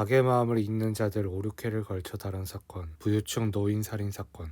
악의 마음을 읽는 자들 5, 6회를 걸쳐 다룬 사건, 부유층 노인 살인 사건.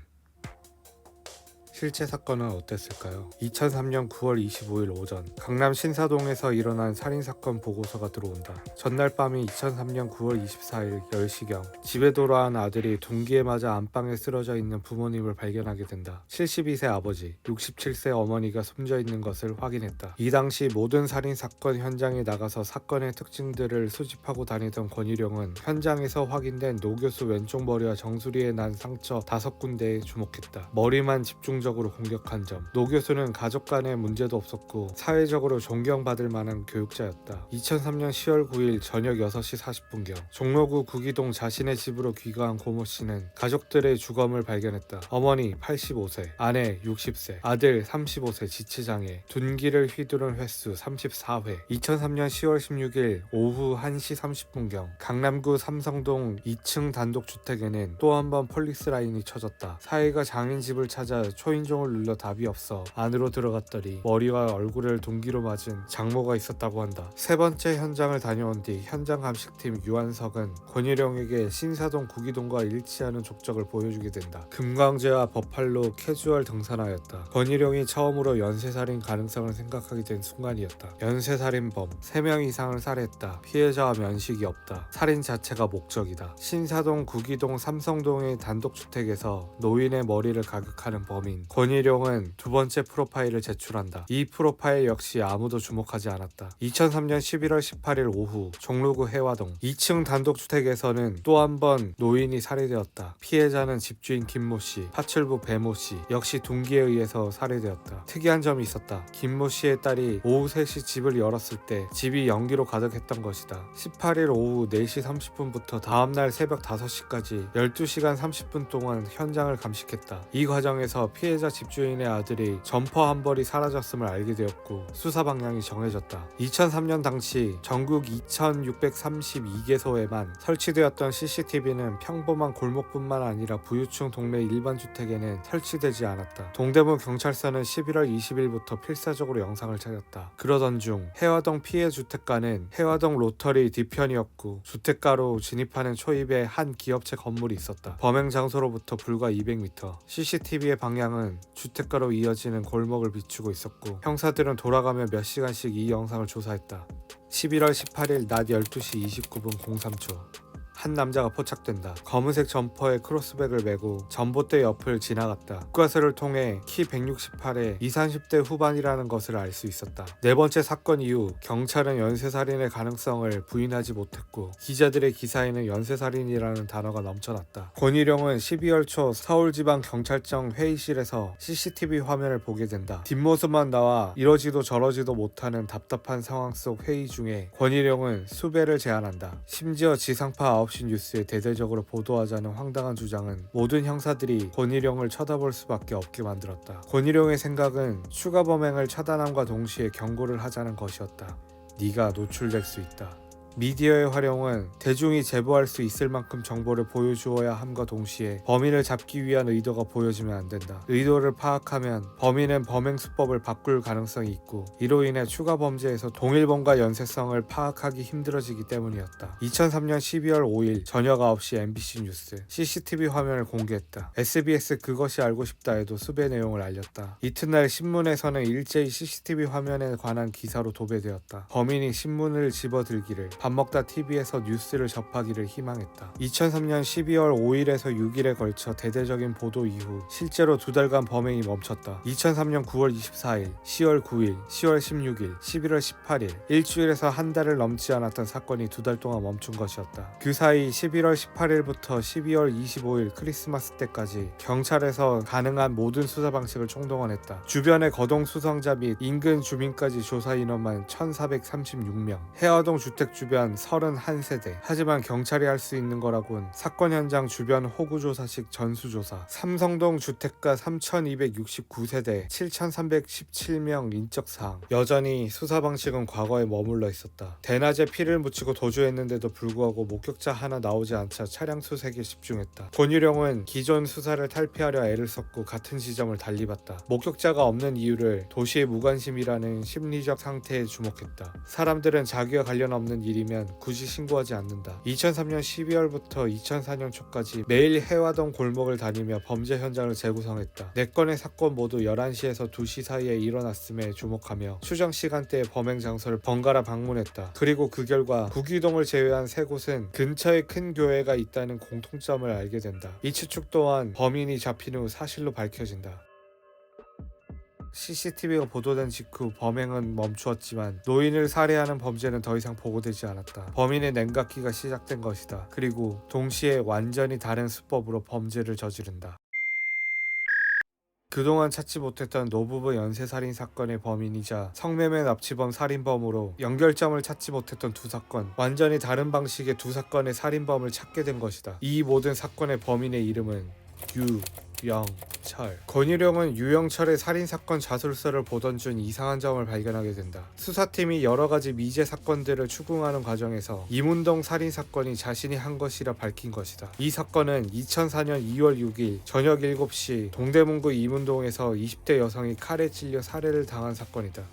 실제 사건은 어땠을까요? 2003년 9월 25일 오전 강남 신사동에서 일어난 살인사건 보고서가 들어온다. 전날 밤인 2003년 9월 24일 10시경 집에 돌아온 아들이 둔기에 맞아 안방에 쓰러져 있는 부모님을 발견하게 된다. 72세 아버지, 67세 어머니가 숨져 있는 것을 확인했다. 이 당시 모든 살인사건 현장에 나가서 사건의 특징들을 수집하고 다니던 권일용은 현장에서 확인된 노 교수 왼쪽 머리와 정수리에 난 상처 5군데에 주목했다. 머리만 집중적으로 공격한 점. 노 교수는 가족 간의 문제도 없었고 사회적으로 존경받을 만한 교육자였다. 2003년 10월 9일 저녁 6시 40분경 종로구 구기동 자신의 집으로 귀가한 고모 씨는 가족들의 주검을 발견했다. 어머니 85세, 아내 60세, 아들 35세 지체장애, 둔기를 휘두른 횟수 34회. 2003년 10월 16일 오후 1시 30분경 강남구 삼성동 2층 단독주택에는 또 한 번 폴리스 라인이 쳐졌다. 사위가 장인 집을 찾아 초인종을 눌러 답이 없어 안으로 들어갔더니 머리와 얼굴을 둔기로 맞은 장모가 있었다고 한다. 세 번째 현장을 다녀온 뒤 현장 감식팀 유한석은 권일용에게 신사동 구기동과 일치하는 족적을 보여주게 된다. 금광재와 버팔로 캐주얼 등산화였다. 권일용이 처음으로 연쇄살인 가능성을 생각하게 된 순간이었다. 연쇄살인범 3명 이상을 살해했다. 피해자와 면식이 없다. 살인 자체가 목적이다. 신사동 구기동 삼성동의 단독주택에서 노인의 머리를 가격하는 범인 권일용은 두 번째 프로파일을 제출한다. 이 프로파일 역시 아무도 주목하지 않았다. 2003년 11월 18일 오후 종로구 해화동 2층 단독주택에서는 또 한 번 노인이 살해되었다. 피해자는 집주인 김모씨, 파출부 배모씨 역시 둔기에 의해서 살해되었다. 특이한 점이 있었다. 김모씨의 딸이 오후 3시 집을 열었을 때 집이 연기로 가득했던 것이다. 18일 오후 4시 30분부터 다음날 새벽 5시까지 12시간 30분 동안 현장을 감식했다. 이 과정에서 피해자 집주인의 아들이 점퍼 한 벌이 사라졌음을 알게 되었고 수사 방향이 정해졌다. 2003년 당시 전국 2632개소에만 설치되었던 CCTV는 평범한 골목뿐만 아니라 부유층 동네 일반 주택에는 설치되지 않았다. 동대문 경찰서는 11월 20일부터 필사적으로 영상을 찾았다. 그러던 중 해화동 피해 주택가는 해화동 로터리 뒤편이었고 주택가로 진입하는 초입에 한 기업체 건물이 있었다. 범행 장소로부터 불과 200m. CCTV의 방향은 주택가로 이어지는 골목을 비추고 있었고 형사들은 돌아가며 몇 시간씩 이 영상을 조사했다. 11월 18일 낮 12시 29분 03초 한 남자가 포착된다. 검은색 점퍼에 크로스백을 메고 전봇대 옆을 지나갔다. 국가서를 통해 키 168에 20, 30대 후반이라는 것을 알 수 있었다. 네 번째 사건 이후 경찰은 연쇄살인의 가능성을 부인하지 못했고 기자들의 기사에는 연쇄살인이라는 단어가 넘쳐났다. 권일용은 12월 초 서울지방경찰청 회의실에서 CCTV 화면을 보게 된다. 뒷모습만 나와 이러지도 저러지도 못하는 답답한 상황 속 회의 중에 권일용은 수배를 제안한다. 심지어 지상파 9시 뉴스에 대대적으로 보도하자는 황당한 주장은 모든 형사들이 권일용을 쳐다볼 수밖에 없게 만들었다. 권일용의 생각은 추가 범행을 차단함과 동시에 경고를 하자는 것이었다. 네가 노출될 수 있다. 미디어의 활용은 대중이 제보할 수 있을 만큼 정보를 보여주어야 함과 동시에 범인을 잡기 위한 의도가 보여지면 안 된다. 의도를 파악하면 범인은 범행 수법을 바꿀 가능성이 있고 이로 인해 추가 범죄에서 동일범과 연쇄성을 파악하기 힘들어지기 때문이었다. 2003년 12월 5일 저녁 9시 MBC 뉴스 CCTV 화면을 공개했다. SBS 그것이 알고 싶다에도 수배 내용을 알렸다. 이튿날 신문에서는 일제히 CCTV 화면에 관한 기사로 도배되었다. 범인이 신문을 집어들기를 밥 먹다 TV에서 뉴스를 접하기를 희망했다. 2003년 12월 5일에서 6일에 걸쳐 대대적인 보도 이후 실제로 2달간 범행이 멈췄다. 2003년 9월 24일, 10월 9일, 10월 16일, 11월 18일 일주일에서 한 달을 넘지 않았던 사건이 2달 동안 멈춘 것이었다. 그 사이 11월 18일부터 12월 25일 크리스마스 때까지 경찰에서 가능한 모든 수사 방식을 총동원했다. 주변의 거동 수성자 및 인근 주민까지 조사 인원만 1436명, 해화동 주택 주변 31세대. 하지만 경찰이 할 수 있는 거라곤 사건 현장 주변 호구조사식 전수조사, 삼성동 주택가 3269세대 7317명 인적사항. 여전히 수사 방식은 과거에 머물러 있었다. 대낮에 피를 묻히고 도주했는데도 불구하고 목격자 하나 나오지 않자 차량 수색에 집중했다. 권일용은 기존 수사를 탈피하려 애를 썼고 같은 지점을 달리 봤다. 목격자가 없는 이유를 도시의 무관심이라는 심리적 상태에 주목했다. 사람들은 자기와 관련 없는 일이 일이면 굳이 신고하지 않는다. 2003년 12월부터 2004년 초까지 매일 해화동 골목을 다니며 범죄 현장을 재구성했다. 4건의 사건 모두 11시에서 2시 사이에 일어났음에 주목하며 추정 시간대의 범행 장소를 번갈아 방문했다. 그리고 그 결과 구기동을 제외한 3곳은 근처에 큰 교회가 있다는 공통점을 알게 된다. 이 추측 또한 범인이 잡힌 후 사실로 밝혀진다. CCTV가 보도된 직후 범행은 멈추었지만 노인을 살해하는 범죄는 더 이상 보고되지 않았다. 범인의 냉각기가 시작된 것이다. 그리고 동시에 완전히 다른 수법으로 범죄를 저지른다. 그동안 찾지 못했던 노부부 연쇄살인 사건의 범인이자 성매매 납치범 살인범으로 연결점을 찾지 못했던 2사건, 완전히 다른 방식의 2사건의 살인범을 찾게 된 것이다. 이 모든 사건의 범인의 이름은 유영철. 권유령은 유영철의 살인사건 자술서를 보던 중 이상한 점을 발견하게 된다. 수사팀이 여러가지 미제 사건들을 추궁하는 과정에서 이문동 살인사건이 자신이 한 것이라 밝힌 것이다. 이 사건은 2004년 2월 6일 저녁 7시 동대문구 이문동에서 20대 여성이 칼에 찔려 살해를 당한 사건이다.